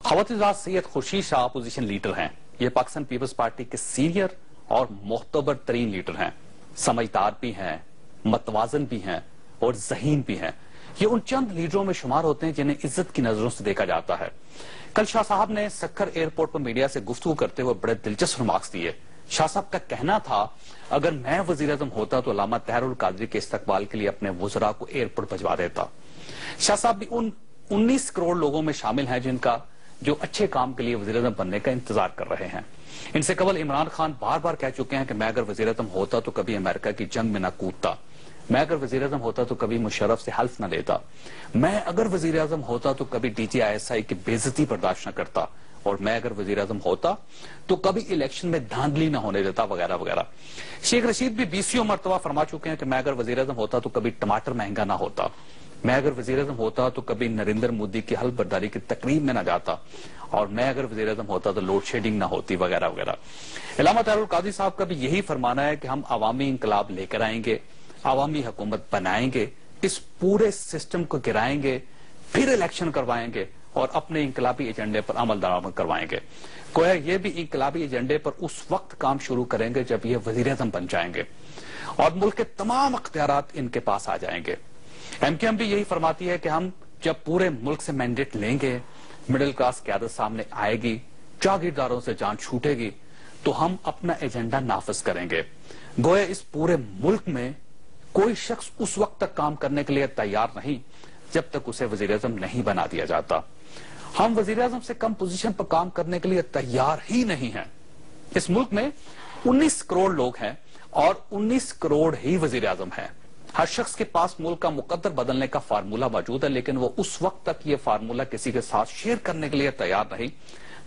खवातीजात Syed Khurshid Shah opposition leader हैं। ये Pakistan peoples party के सीनियर और मोहतबर तरीन लीडर हैं। समझदार भी हैं, मतवाजन भी हैं और ज़हीन भी हैं। ये उन चंद लीडरों में शुमार होते हैं जिन्हें इज्जत की नजरों से देखा जाता है। कल शाह साहब ने सक्खर एयरपोर्ट पर मीडिया से गुफ्तगू करते हुए बड़े दिलचस्प रिमार्क्स दिए। शाह साहब का कहना था, अगर मैं वजीर आज़म होता तो अल्लामा तहरुल कादरी के इस्तकबाल के लिए अपने वज़रा को एयरपोर्ट भिजवा देता। शाह साहब भी उन 19 करोड़ लोगों में शामिल हैं जिनका जो अच्छे काम के लिए वज़ीर आज़म बनने का इंतजार कर रहे हैं। इनसे कबल इमरान खान बार बार कह चुके हैं कि मैं अगर वज़ीर आज़म होता तो कभी अमेरिका की जंग में न कूदता, मैं अगर वज़ीर आज़म होता तो कभी मुशर्रफ से हल्फ न लेता, मैं अगर वज़ीर आज़म होता तो कभी DGISI की बेइज्जती बर्दाश्त न करता, और मैं अगर वज़ीर आज़म होता तो कभी इलेक्शन में धांधली न होने देता, वगैरह वगैरह। शेख रशीद भी 20 मरतबा फरमा चुके हैं कि मैं अगर वज़ीर आज़म होता तो कभी टमाटर महंगा ना होता, मैं अगर वज़ीर आज़म होता तो कभी नरेंद्र मोदी की हल्फ बर्दारी की तकरीब में न जाता, और मैं अगर वज़ीर आज़म होता तो लोड शेडिंग ना होती, वगैरह वगैरह। अल्लामा तहरुल कादरी साहब का भी यही फरमाना है कि हम अवामी इंकलाब लेकर आएंगे, अवामी हुकूमत बनाएंगे, इस पूरे सिस्टम को गिराएंगे, फिर इलेक्शन करवाएंगे और अपने इंकलाबी एजेंडे पर अमल दरामद करवाएंगे। गोया ये भी इंकलाबी एजेंडे पर उस वक्त काम शुरू करेंगे जब ये वज़ीर आज़म बन जाएंगे और मुल्क के तमाम अख्तियारात इनके पास आ जाएंगे। MKM भी यही फरमाती है कि हम जब पूरे मुल्क से मैंडेट लेंगे, मिडिल क्लास क़यादत सामने आएगी, जागीरदारों से जान छूटेगी, तो हम अपना एजेंडा नाफिज करेंगे। गोया इस पूरे मुल्क में कोई शख्स उस वक्त तक काम करने के लिए तैयार नहीं जब तक उसे वज़ीर आज़म नहीं बना दिया जाता। हम वज़ीर आज़म से कम पोजीशन पर काम करने के लिए तैयार ही नहीं हैं। इस मुल्क में 19 करोड़ लोग हैं और 19 करोड़ ही वज़ीर आज़म हैं। हर शख्स के पास मुल्क का मुकद्दर बदलने का फार्मूला मौजूद है, लेकिन वो उस वक्त तक ये फार्मूला किसी के साथ शेयर करने के लिए तैयार नहीं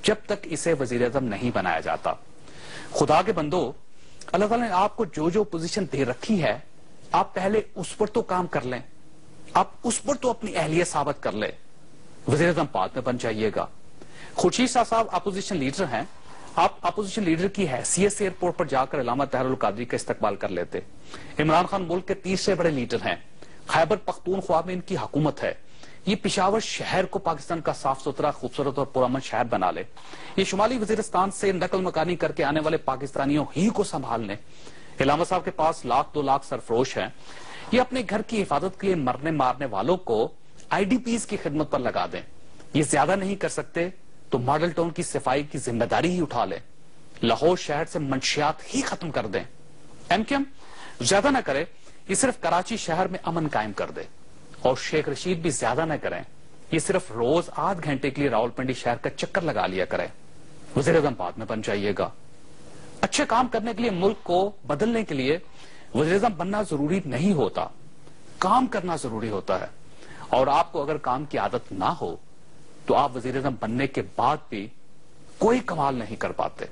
जब तक इसे वज़ीर आज़म नहीं बनाया जाता। खुदा के बंदो, अल्लाह ताला ने आपको जो जो पोजीशन दे रखी है, आप पहले उस पर तो काम कर लें, आप उस पर तो अपनी अहलियत साबित कर ले। वज़ीर आज़म बाद में बन जाइएगा। खुर्शीद शाह साहब अपोजिशन लीडर हैं, आप अपोजिशन लीडर की हैसियत से एयरपोर्ट पर जाकर अल्लामा तहरुल कादरी का इस्तकबाल कर लेते। इमरान खान मुल्क के तीसरे बड़े लीडर हैं, खैबर पख्तूनख्वा में इनकी हुकूमत है। ये पेशावर शहर को पाकिस्तान का साफ सुथरा, खूबसूरत और पुरअमन शहर बना ले। ये शुमाली वजीरिस्तान से नकल मकानी करके आने वाले पाकिस्तानियों ही को संभाल ले। इलामा साहब के पास 1-2 लाख सरफरोश हैं। ये अपने घर की हिफाजत के लिए मरने मारने वालों को IDPs की खिदमत पर लगा दें। ये ज्यादा नहीं कर सकते तो मॉडल टाउन की सफाई की जिम्मेदारी ही उठा लें, लाहौर शहर से मंशियात ही खत्म कर दें। MKM ज्यादा ना करे, ये सिर्फ कराची शहर में अमन कायम कर दे। और शेख रशीद भी ज्यादा ना करें, ये सिर्फ रोज आध घंटे के लिए रावलपिंडी शहर का चक्कर लगा लिया करें। वज़ीर आज़म बाद में बन जाइएगा। अच्छे काम करने के लिए, मुल्क को बदलने के लिए वज़ीर आज़म बनना जरूरी नहीं होता, काम करना जरूरी होता है। और आपको अगर काम की आदत ना हो तो आप वज़ीर आज़म बनने के बाद भी कोई कमाल नहीं कर पाते।